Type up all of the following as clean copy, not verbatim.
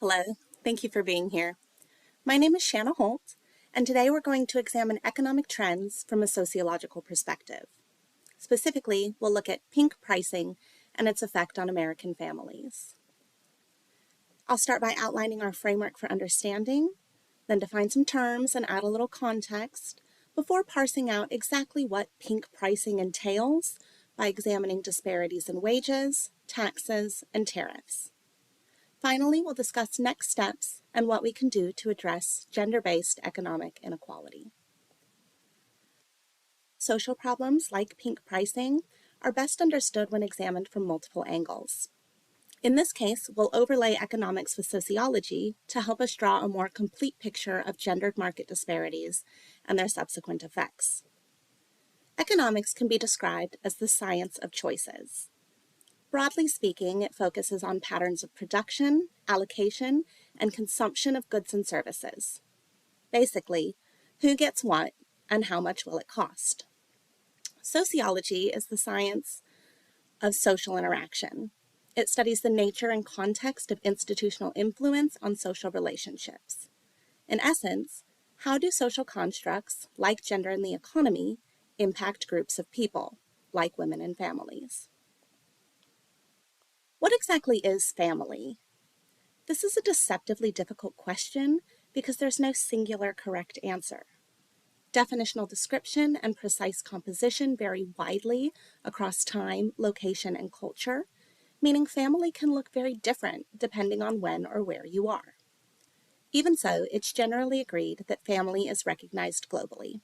Hello, thank you for being here. My name is Shanna Holt, and today we're going to examine economic trends from a sociological perspective. Specifically, we'll look at pink pricing and its effect on American families. I'll start by outlining our framework for understanding, then define some terms and add a little context before parsing out exactly what pink pricing entails by examining disparities in wages, taxes, and tariffs. Finally, we'll discuss next steps and what we can do to address gender-based economic inequality. Social problems like pink pricing are best understood when examined from multiple angles. In this case, we'll overlay economics with sociology to help us draw a more complete picture of gendered market disparities and their subsequent effects. Economics can be described as the science of choices. Broadly speaking, it focuses on patterns of production, allocation, and consumption of goods and services. Basically, who gets what and how much will it cost? Sociology is the science of social interaction. It studies the nature and context of institutional influence on social relationships. In essence, how do social constructs, like gender and the economy, impact groups of people, like women and families? What exactly is family? This is a deceptively difficult question because there's no singular correct answer. Definitional description and precise composition vary widely across time, location, and culture, meaning family can look very different depending on when or where you are. Even so, it's generally agreed that family is recognized globally.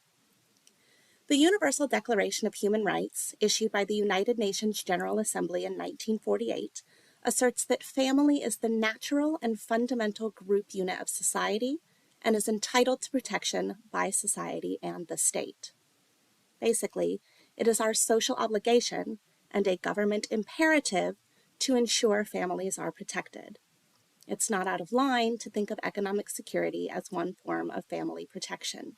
The Universal Declaration of Human Rights, issued by the United Nations General Assembly in 1948, asserts that family is the natural and fundamental group unit of society and is entitled to protection by society and the state. Basically, it is our social obligation and a government imperative to ensure families are protected. It's not out of line to think of economic security as one form of family protection.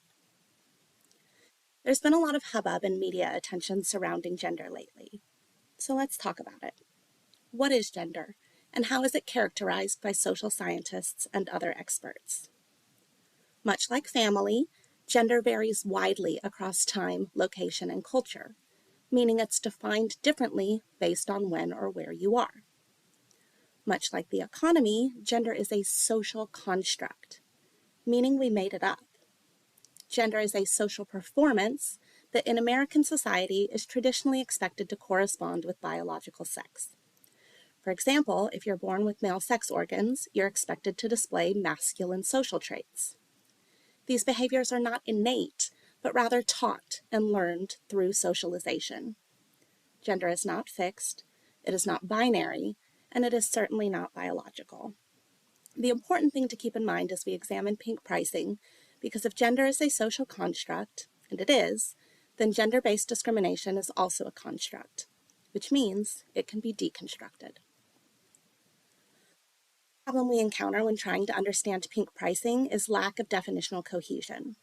There's been a lot of hubbub and media attention surrounding gender lately. So let's talk about it. What is gender, and how is it characterized by social scientists and other experts? Much like family, gender varies widely across time, location, and culture, meaning it's defined differently based on when or where you are. Much like the economy, gender is a social construct, meaning we made it up. Gender is a social performance that in American society is traditionally expected to correspond with biological sex. For example, if you're born with male sex organs, you're expected to display masculine social traits. These behaviors are not innate, but rather taught and learned through socialization. Gender is not fixed, it is not binary, and it is certainly not biological. The important thing to keep in mind as we examine pink pricing, because if gender is a social construct, and it is, then gender-based discrimination is also a construct, which means it can be deconstructed. The problem we encounter when trying to understand pink pricing is lack of definitional cohesion.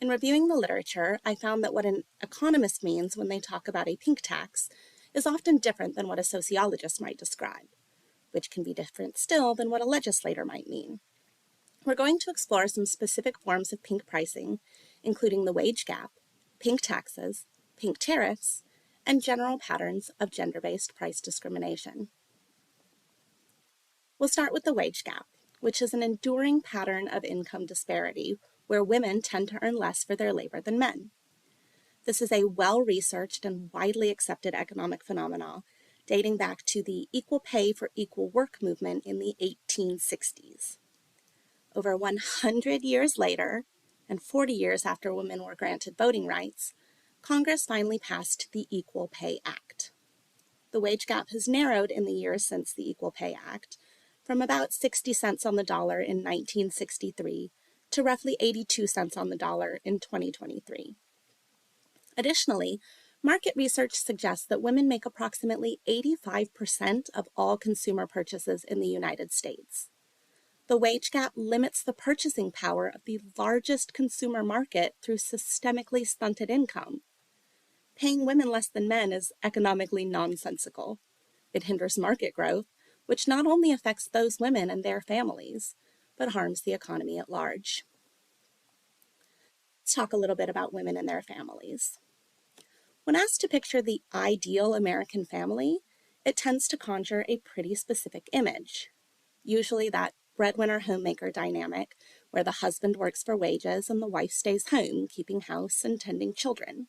In reviewing the literature, I found that what an economist means when they talk about a pink tax is often different than what a sociologist might describe, which can be different still than what a legislator might mean. We're going to explore some specific forms of pink pricing, including the wage gap, pink taxes, pink tariffs, and general patterns of gender-based price discrimination. We'll start with the wage gap, which is an enduring pattern of income disparity where women tend to earn less for their labor than men. This is a well-researched and widely accepted economic phenomenon dating back to the equal pay for equal work movement in the 1860s. Over 100 years later, and 40 years after women were granted voting rights, Congress finally passed the Equal Pay Act. The wage gap has narrowed in the years since the Equal Pay Act, from about 60 cents on the dollar in 1963 to roughly 82 cents on the dollar in 2023. Additionally, market research suggests that women make approximately 85% of all consumer purchases in the United States. The wage gap limits the purchasing power of the largest consumer market through systemically stunted income. Paying women less than men is economically nonsensical. It hinders market growth, which not only affects those women and their families, but harms the economy at large. Let's talk a little bit about women and their families. When asked to picture the ideal American family, it tends to conjure a pretty specific image. Usually that breadwinner homemaker dynamic where the husband works for wages and the wife stays home, keeping house and tending children.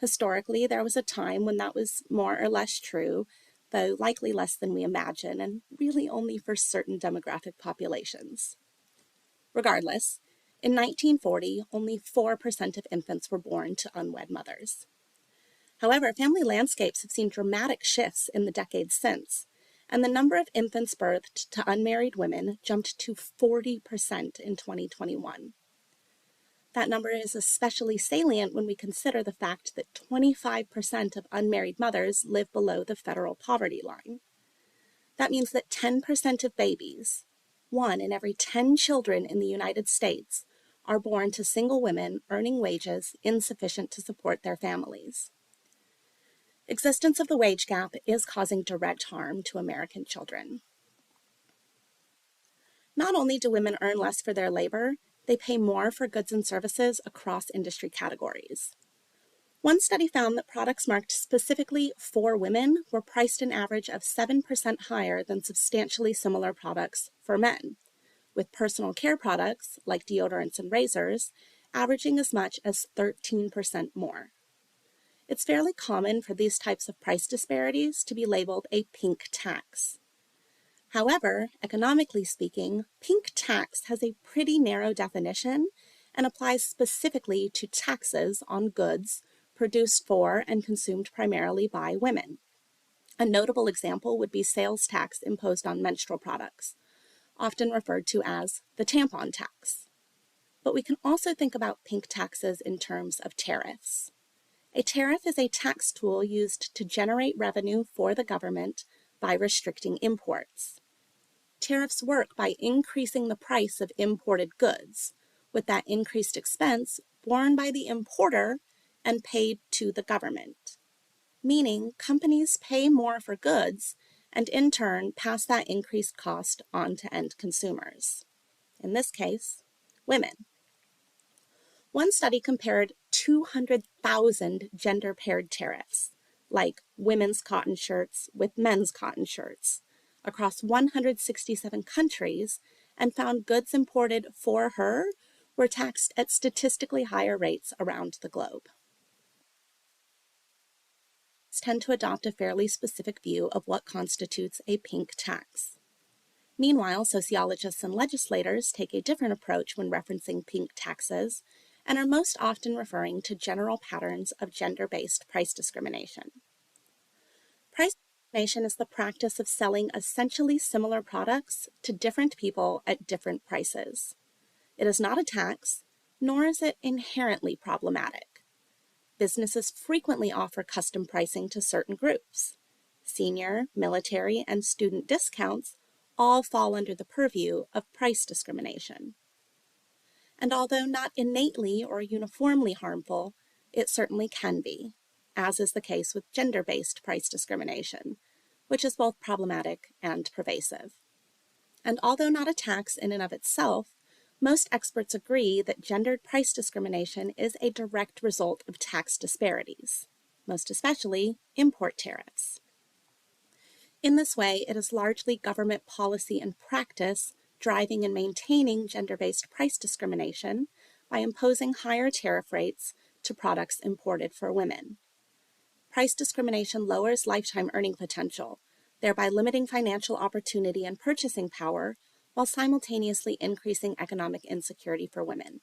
Historically, there was a time when that was more or less true, though likely less than we imagine, and really only for certain demographic populations. Regardless, in 1940, only 4% of infants were born to unwed mothers. However, family landscapes have seen dramatic shifts in the decades since, and the number of infants birthed to unmarried women jumped to 40% in 2021. That number is especially salient when we consider the fact that 25% of unmarried mothers live below the federal poverty line. That means that 10% of babies, 1 in every 10 children in the United States, are born to single women earning wages insufficient to support their families. Existence of the wage gap is causing direct harm to American children. Not only do women earn less for their labor, they pay more for goods and services across industry categories. One study found that products marked specifically for women were priced an average of 7% higher than substantially similar products for men, with personal care products, like deodorants and razors, averaging as much as 13% more. It's fairly common for these types of price disparities to be labeled a pink tax. However, economically speaking, pink tax has a pretty narrow definition and applies specifically to taxes on goods produced for and consumed primarily by women. A notable example would be sales tax imposed on menstrual products, often referred to as the tampon tax. But we can also think about pink taxes in terms of tariffs. A tariff is a tax tool used to generate revenue for the government by restricting imports. Tariffs work by increasing the price of imported goods, with that increased expense borne by the importer and paid to the government. Meaning, companies pay more for goods and in turn pass that increased cost on to end consumers. In this case, women. One study compared 200,000 gender-paired tariffs, like women's cotton shirts with men's cotton shirts, across 167 countries, and found goods imported for her were taxed at statistically higher rates around the globe. Tend to adopt a fairly specific view of what constitutes a pink tax. Meanwhile, sociologists and legislators take a different approach when referencing pink taxes and are most often referring to general patterns of gender-based price discrimination. Price discrimination is the practice of selling essentially similar products to different people at different prices. It is not a tax, nor is it inherently problematic. Businesses frequently offer custom pricing to certain groups. Senior, military, and student discounts all fall under the purview of price discrimination. And although not innately or uniformly harmful, it certainly can be, as is the case with gender-based price discrimination, which is both problematic and pervasive. And although not a tax in and of itself, most experts agree that gendered price discrimination is a direct result of tax disparities, most especially import tariffs. In this way, it is largely government policy and practice driving and maintaining gender-based price discrimination by imposing higher tariff rates to products imported for women. Price discrimination lowers lifetime earning potential, thereby limiting financial opportunity and purchasing power while simultaneously increasing economic insecurity for women,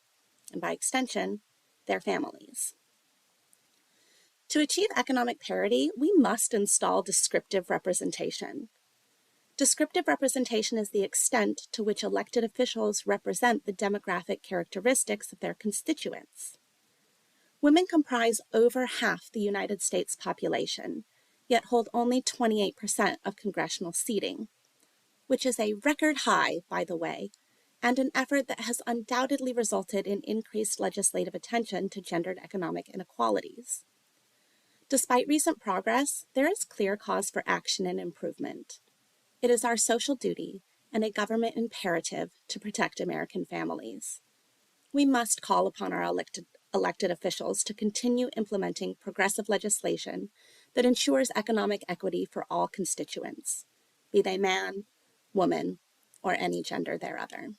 and by extension, their families. To achieve economic parity, we must install descriptive representation. Descriptive representation is the extent to which elected officials represent the demographic characteristics of their constituents. Women comprise over half the United States population, yet hold only 28% of congressional seating, which is a record high, by the way, and an effort that has undoubtedly resulted in increased legislative attention to gendered economic inequalities. Despite recent progress, there is clear cause for action and improvement. It is our social duty and a government imperative to protect American families. We must call upon our elected officials to continue implementing progressive legislation that ensures economic equity for all constituents, be they man, woman, or any gender thereother.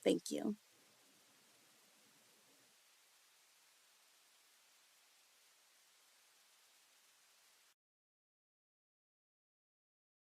Thank you.